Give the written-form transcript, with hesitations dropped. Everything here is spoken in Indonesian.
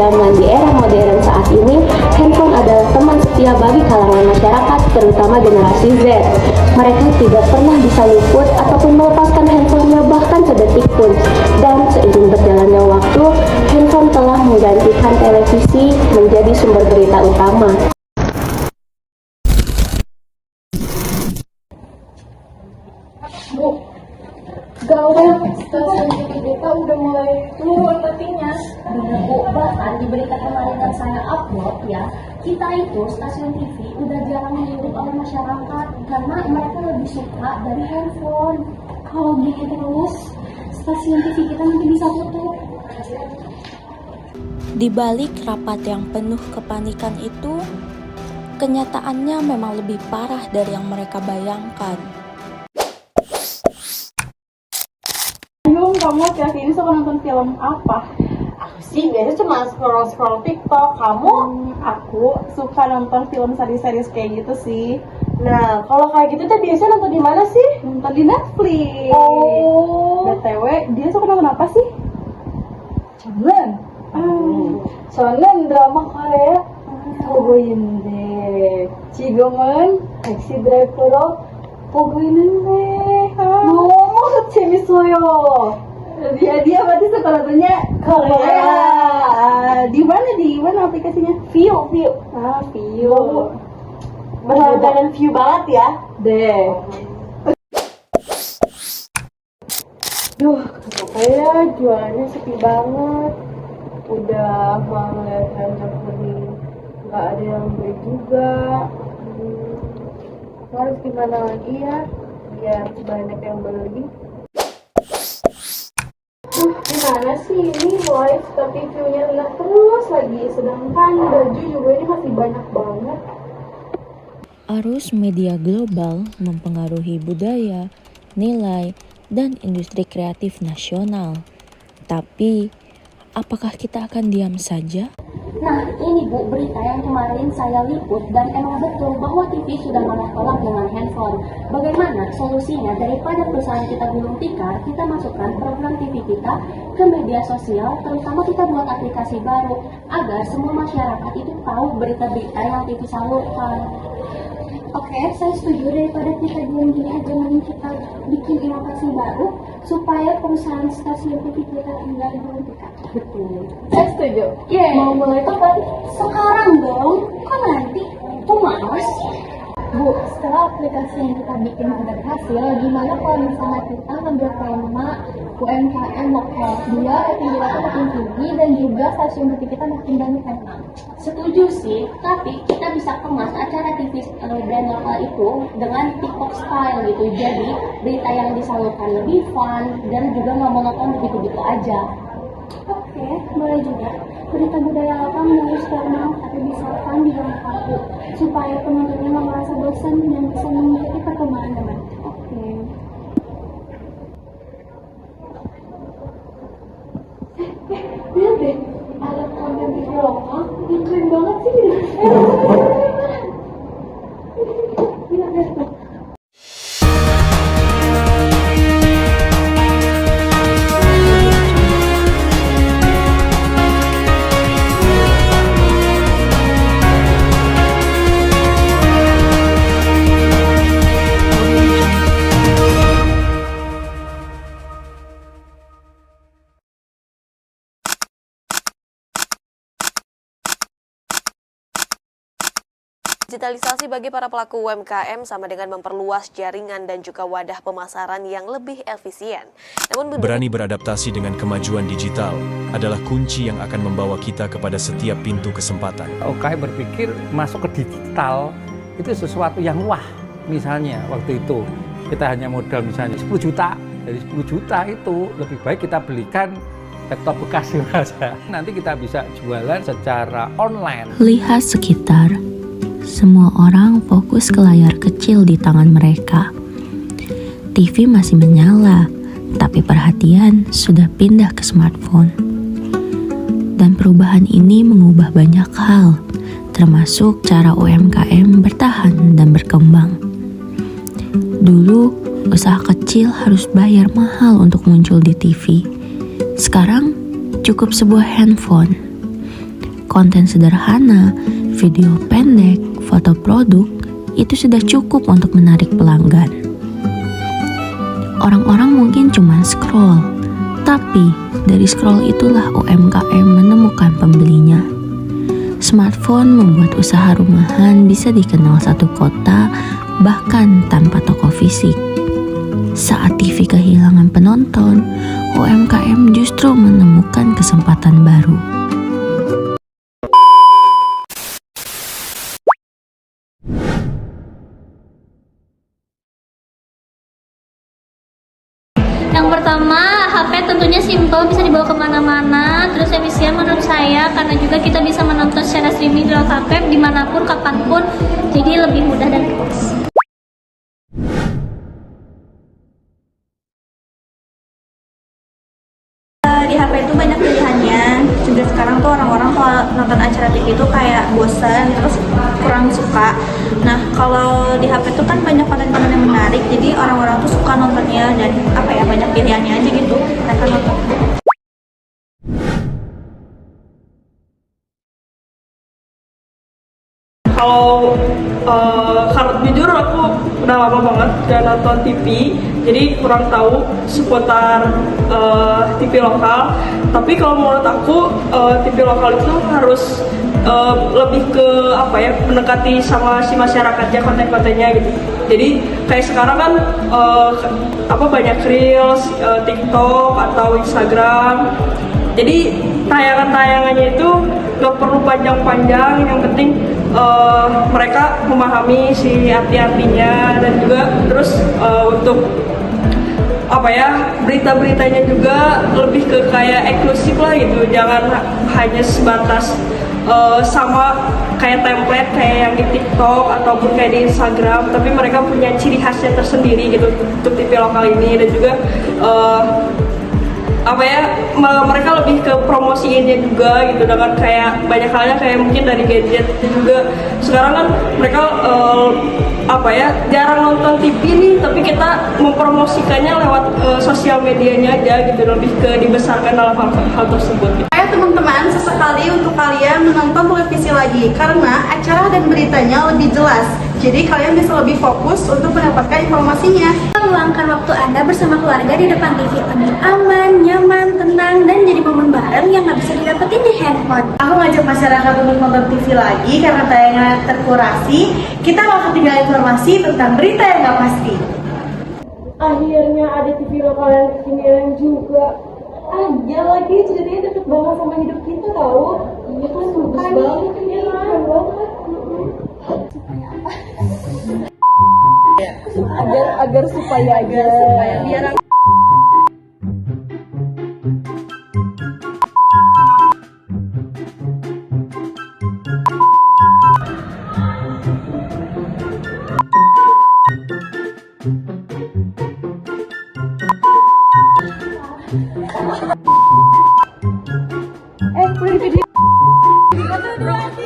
zaman di era modern saat ini, handphone adalah teman setia bagi kalangan masyarakat, terutama generasi Z. Mereka tidak pernah bisa luput ataupun melepaskan handphonenya bahkan sedetik pun. Dan seiring berjalannya waktu, handphone telah menggantikan televisi menjadi sumber berita utama. Bu, gawat, stasiun TV kita udah mulai turun ratingnya. Bener Bu, bahkan di berita kemarin yang saya upload ya, kita itu stasiun TV udah jarang dilirik oleh masyarakat karena mereka lebih suka dari handphone. Kalau gini terus, stasiun TV kita nanti bisa tutup. Di balik rapat yang penuh kepanikan itu, kenyataannya memang lebih parah dari yang mereka bayangkan. Yung, kamu akhir ini suka nonton film apa? Aku sih biasanya cuma scroll TikTok. Kamu? Aku suka nonton film series-series kayak gitu sih. Nah, kalau kayak gitu tuh biasanya nonton di mana sih? Nonton di Netflix. Oh. BTW, dia suka nonton apa sih? Jangan. Soalnya drama Korea. 보고있는데 지금은 택시 드라이버로 보고 있는데 너무 재밌어요. Dia berarti suka nontonnya Korea. Di mana aplikasinya? View. View. Benar-benar view banget ya. Deh. Duh, kayak jualannya sepi banget. Udah mau ngeliat harga kuning, nggak ada yang beli juga. Harus gimana lagi ya biar banyak yang beli? Gimana sih ini live tapi view-nya rendah terus lagi, sedangkan baju juga ini masih banyak banget. Arus media global mempengaruhi budaya, nilai, dan industri kreatif nasional. Tapi, apakah kita akan diam saja? Nah, ini Bu, berita yang kemarin saya liput dan emang betul bahwa TV sudah malah tolak dengan handphone. Bagaimana solusinya? Daripada perusahaan kita gulung tikar, kita masukkan program TV kita ke media sosial, terutama kita buat aplikasi baru agar semua masyarakat itu tahu berita-berita yang TV salurkan. Oke, saya setuju. Daripada kita diam gini aja, mending kita bikin inovasi baru supaya perusahaan stasiun TV kita enggak gulung tikar. Betul. Saya setuju. Mau mulai kapan? Sekarang dong, kok nanti? Kok males? Bu, setelah aplikasi yang kita bikin udah berhasil, gimana kalau misalnya kita ngambil tema UMKM lokal, biar rating kita tuh makin tinggi dan juga stasiun TV kita makin banyak kan? Setuju sih, tapi kita bisa kemas acara TV brand lokal itu dengan TikTok style gitu. Jadi berita yang disalurkan lebih fun dan juga nggak monoton begitu-begitu aja. Oke, boleh juga. Berita budaya lokal menulis formal tapi bisa fun di dalam kaku, supaya penontonnya nggak merasa bosan dan bisa mengikuti perkembangan zaman. Oke. Lihat deh, ada konten TV lokal yang keren banget sih. Lihat deh tuh. Digitalisasi bagi para pelaku UMKM sama dengan memperluas jaringan dan juga wadah pemasaran yang lebih efisien. Namun berani beradaptasi dengan kemajuan digital adalah kunci yang akan membawa kita kepada setiap pintu kesempatan. UKM berpikir masuk ke digital itu sesuatu yang wah. Misalnya waktu itu kita hanya modal misalnya 10 juta. Dari 10 juta itu lebih baik kita belikan laptop bekas saja. Nanti kita bisa jualan secara online. Lihat sekitar. Semua orang fokus ke layar kecil di tangan mereka. TV masih menyala, tapi perhatian sudah pindah ke smartphone. Dan perubahan ini mengubah banyak hal, termasuk cara UMKM bertahan dan berkembang. Dulu, usaha kecil harus bayar mahal untuk muncul di TV. Sekarang, cukup sebuah handphone. konten sederhana, video pendek, foto produk, itu sudah cukup untuk menarik pelanggan. Orang-orang mungkin cuma scroll, tapi dari scroll itulah UMKM menemukan pembelinya. Smartphone membuat usaha rumahan bisa dikenal satu kota, bahkan tanpa toko fisik. Saat TV kehilangan penonton, UMKM justru menemukan kesempatan baru. Yang pertama, HP tentunya simple, bisa dibawa kemana-mana, terus efisien menurut saya, karena juga kita bisa menonton secara streaming lewat HP dimanapun, kapanpun, jadi lebih mudah dan luas. Di HP itu banyak pilihannya, juga sekarang tuh orang-orang kalau nonton acara TV itu kayak bosan, terus kurang suka. Nah, kalau di HP itu kan banyak konten-konten yang menarik, jadi orang-orang tuh suka nontonnya dan banyak pilihannya aja gitu, mereka nonton. Kalau jujur aku udah lama banget gak nonton TV, jadi kurang tahu seputar TV lokal. Tapi kalau menurut aku TV lokal itu harus lebih ke mendekati sama si masyarakatnya, konten-kontennya gitu. Jadi kayak sekarang kan banyak reels, TikTok atau Instagram. Jadi tayangan-tayangannya itu gak perlu panjang-panjang, yang penting mereka memahami si arti-artinya, dan juga terus untuk berita-beritanya juga lebih ke kayak eksklusif lah gitu, jangan hanya sebatas sama kayak template kayak yang di TikTok ataupun kayak di Instagram, tapi mereka punya ciri khasnya tersendiri gitu untuk TV lokal ini. Dan juga mereka lebih ke promosiinnya juga gitu, dengan kayak banyak halnya kayak mungkin dari gadget. Dan juga sekarang kan mereka jarang nonton TV nih, tapi kita mempromosikannya lewat sosial medianya aja gitu, lebih ke dibesarkan dalam hal tersebut gitu. Teman-teman, sesekali untuk kalian menonton televisi lagi, karena acara dan beritanya lebih jelas, jadi kalian bisa lebih fokus untuk mendapatkan informasinya. Meluangkan waktu Anda bersama keluarga di depan TV lebih aman, nyaman, tenang, dan jadi momen bareng yang nggak bisa didapetin di handphone. Aku ngajak masyarakat untuk nonton TV lagi karena tayangan terkurasi. Kita nggak ketinggalan informasi tentang berita yang nggak pasti. Akhirnya ada TV lokal yang kekinian juga. Aja lagi, ceritanya deket banget sama hidup kita tahu. Iya kan, bagus banget ya kan. Agar supaya biar udah di video. 1, 2, 3.